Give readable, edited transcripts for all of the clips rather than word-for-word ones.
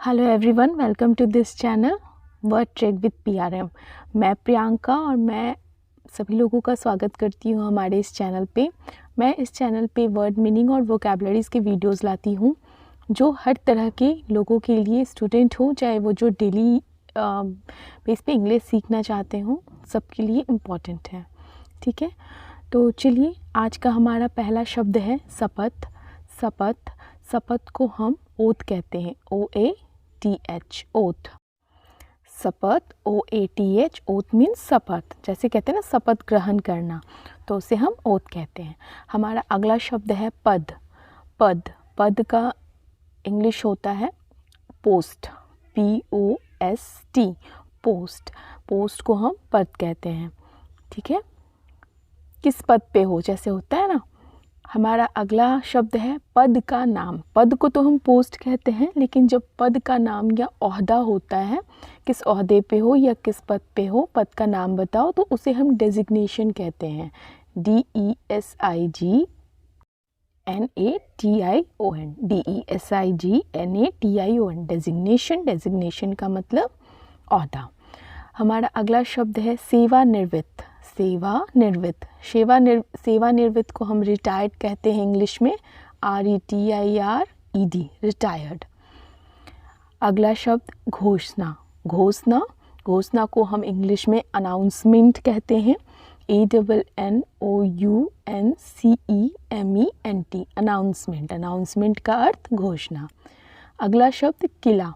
Hello everyone, welcome to this channel word track with PRM. मैं प्रियंका और मैं सभी लोगों का स्वागत करती हूँ हमारे इस चैनल पे। मैं इस चैनल पे वर्ड मीनिंग और वोकैबुलरीज़ के वीडियोस लाती हूँ जो हर तरह के लोगों के लिए, स्टूडेंट हो चाहे वो जो डेली बेस पे इंग्लिश सीखना चाहते हों, सबके लिए इम्पॉर्टेंट है। ठीक है, तो चलिए आज का हमारा पहला शब्द है शपथ। शपथ, शपथ को हम ओथ कहते हैं, OATH, ओथ। शपथ, OATH, ओथ मीन्स शपथ। जैसे कहते हैं ना शपथ ग्रहण करना, तो उसे हम ओथ कहते हैं। हमारा अगला शब्द है पद। पद, पद का इंग्लिश होता है पोस्ट, POST, पोस्ट। पोस्ट को हम पद कहते हैं। ठीक है, किस पद पे हो जैसे होता है ना। हमारा अगला शब्द है पद का नाम। पद को तो हम पोस्ट कहते हैं, लेकिन जब पद का नाम या ओहदा होता है, किस ओहदे पे हो या किस पद पे हो, पद का नाम बताओ, तो उसे हम डेजिग्नेशन कहते हैं। DESIGNATION, DESIGNATION, designation. डेजिग्नेशन का मतलब ओहदा। हमारा अगला शब्द है सेवानिवृत्त। सेवानिवृत्त, सेवानिवृत्त को हम रिटायर्ड कहते हैं इंग्लिश में, RETIRED, रिटायर्ड। अगला शब्द घोषणा। घोषणा, घोषणा को हम इंग्लिश में अनाउंसमेंट कहते हैं, ANNOUNCEMENT, अनाउंसमेंट। अनाउंसमेंट का अर्थ घोषणा। अगला शब्द किला।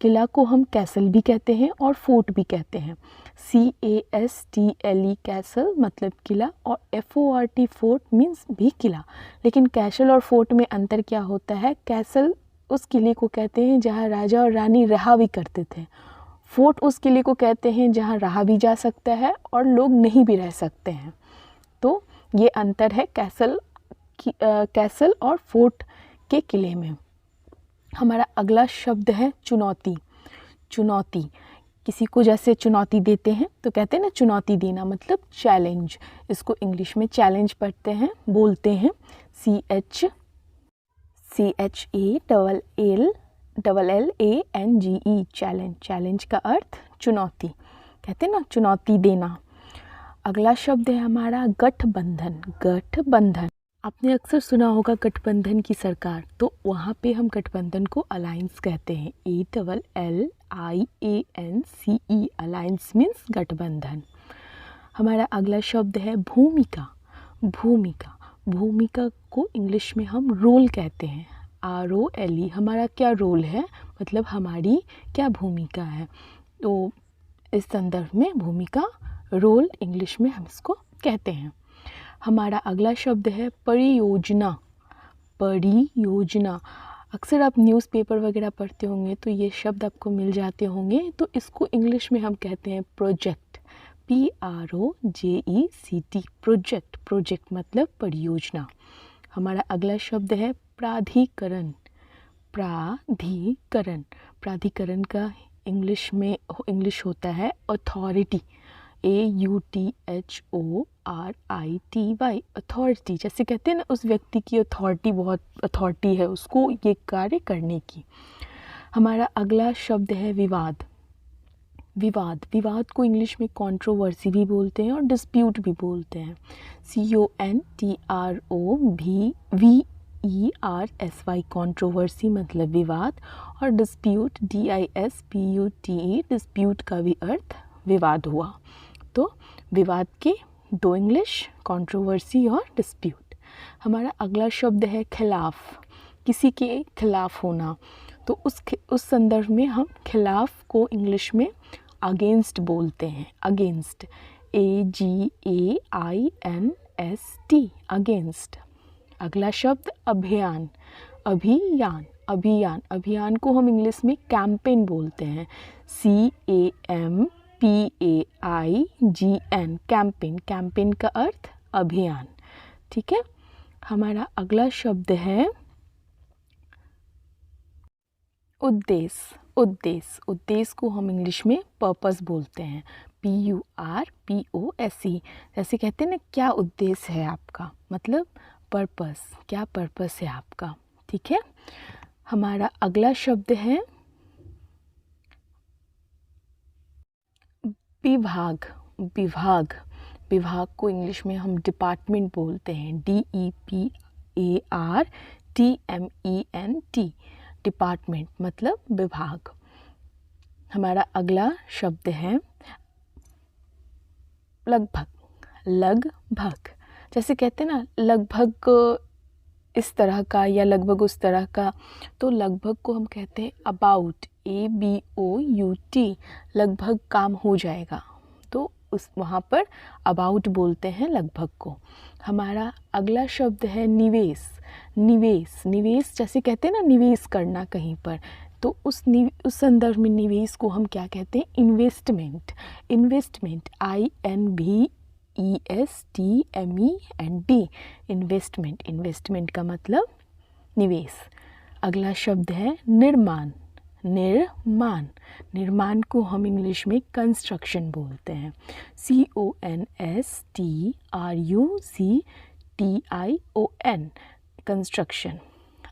किला को हम कैसल भी कहते हैं और फोर्ट भी कहते हैं, CASTLE, कैसल मतलब किला, और FORT, फोर्ट मीन्स भी किला। लेकिन कैसल और फोर्ट में अंतर क्या होता है? कैसल उस किले को कहते हैं जहाँ राजा और रानी रहा भी करते थे। फोर्ट उस किले को कहते हैं जहाँ रहा भी जा सकता है और लोग नहीं भी रह सकते हैं। तो ये अंतर है कैसल और फोर्ट के किले में। हमारा अगला शब्द है चुनौती। चुनौती, किसी को जैसे चुनौती देते हैं तो कहते हैं ना चुनौती देना, मतलब चैलेंज। इसको इंग्लिश में चैलेंज पढ़ते हैं, बोलते हैं CHALLANGE, चैलेंज। चैलेंज का अर्थ चुनौती, कहते हैं ना चुनौती देना। अगला शब्द है हमारा गठबंधन। गठबंधन, आपने अक्सर सुना होगा गठबंधन की सरकार, तो वहाँ पे हम गठबंधन को अलायंस कहते हैं, ALLIANCE, अलायंस मीन्स गठबंधन। हमारा अगला शब्द है भूमिका। भूमिका, भूमिका को इंग्लिश में हम रोल कहते हैं, ROLE। हमारा क्या रोल है, मतलब हमारी क्या भूमिका है, तो इस संदर्भ में भूमिका, रोल इंग्लिश में हम इसको कहते हैं। हमारा अगला शब्द है परियोजना। परियोजना, अक्सर आप न्यूज़पेपर वगैरह पढ़ते होंगे तो ये शब्द आपको मिल जाते होंगे, तो इसको इंग्लिश में हम कहते हैं प्रोजेक्ट, PROJECT, प्रोजेक्ट। प्रोजेक्ट मतलब परियोजना। हमारा अगला शब्द है प्राधिकरण। प्राधिकरण, प्राधिकरण का इंग्लिश होता है अथॉरिटी, AUTHORITY, अथॉरिटी। जैसे कहते हैं ना उस व्यक्ति की अथॉरिटी, बहुत अथॉरिटी है उसको ये कार्य करने की। हमारा अगला शब्द है विवाद। विवाद, विवाद को इंग्लिश में कंट्रोवर्सी भी बोलते हैं और डिस्प्यूट भी बोलते हैं, CONTROVERSY, कंट्रोवर्सी मतलब विवाद, और डिस्प्यूट, DISPUTE, डिस्प्यूट का भी अर्थ विवाद हुआ। तो विवाद के दो इंग्लिश, कंट्रोवर्सी और डिस्प्यूट। हमारा अगला शब्द है खिलाफ। किसी के खिलाफ होना, तो उस संदर्भ में हम खिलाफ को इंग्लिश में अगेंस्ट बोलते हैं, अगेंस्ट, AGAINST, अगेंस्ट। अगला शब्द अभियान। अभियान, अभियान, अभियान को हम इंग्लिश में कैंपेन बोलते हैं, CAMPAIGN, कैंपेन। कैंपेन का अर्थ अभियान। ठीक है, हमारा अगला शब्द है उद्देश्य। उद्देश्य, उद्देश्य को हम इंग्लिश में पर्पस बोलते हैं, PURPOSE। जैसे कहते हैं ना क्या उद्देश्य है आपका, मतलब पर्पस, क्या पर्पस है आपका। ठीक है, हमारा अगला शब्द है विभाग, विभाग, विभाग को इंग्लिश में हम डिपार्टमेंट बोलते हैं, DEPARTMENT, डिपार्टमेंट मतलब विभाग। हमारा अगला शब्द है लगभग, लगभग। जैसे कहते हैं ना लगभग इस तरह का या लगभग उस तरह का, तो लगभग को हम कहते हैं अबाउट, ABOUT, लगभग काम हो जाएगा, तो उस वहाँ पर अबाउट बोलते हैं लगभग को। हमारा अगला शब्द है निवेश, निवेश, निवेश जैसे कहते हैं ना निवेश करना कहीं पर, तो उस संदर्भ में निवेश को हम क्या कहते हैं, investment, investment, INVESTMENT, investment, investment का मतलब निवेश। अगला शब्द है निर्माण, निर्माण, निर्माण को हम इंग्लिश में कंस्ट्रक्शन बोलते हैं, CONSTRUCTION, कंस्ट्रक्शन।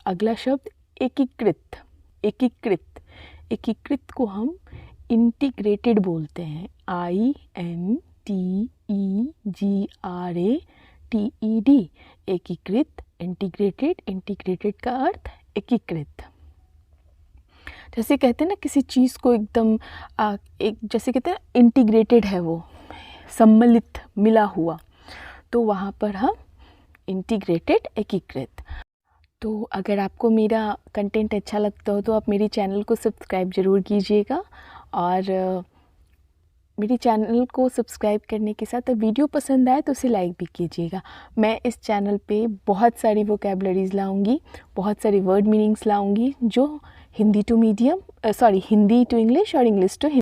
अगला शब्द एकीकृत, एकीकृत, एकीकृत को हम इंटीग्रेटेड बोलते हैं, INTEGRATED, एकीकृत, इंटीग्रेटेड, इंटीग्रेटेड का अर्थ एकीकृत। जैसे कहते हैं ना किसी चीज़ को एकदम एक जैसे कहते हैं इंटीग्रेटेड है, वो सम्मिलित, मिला हुआ, तो वहाँ पर हम इंटीग्रेटेड, एकीकृत। तो अगर आपको मेरा कंटेंट अच्छा लगता हो तो आप मेरे चैनल को सब्सक्राइब ज़रूर कीजिएगा, और मेरे चैनल को सब्सक्राइब करने के साथ वीडियो पसंद आए तो उसे लाइक भी कीजिएगा। मैं इस चैनल पे बहुत सारी वोकैबलरीज़ लाऊंगी, बहुत सारी वर्ड मीनिंग्स लाऊंगी जो Hindi to medium Hindi to English और इंग्लिश टू हिंदी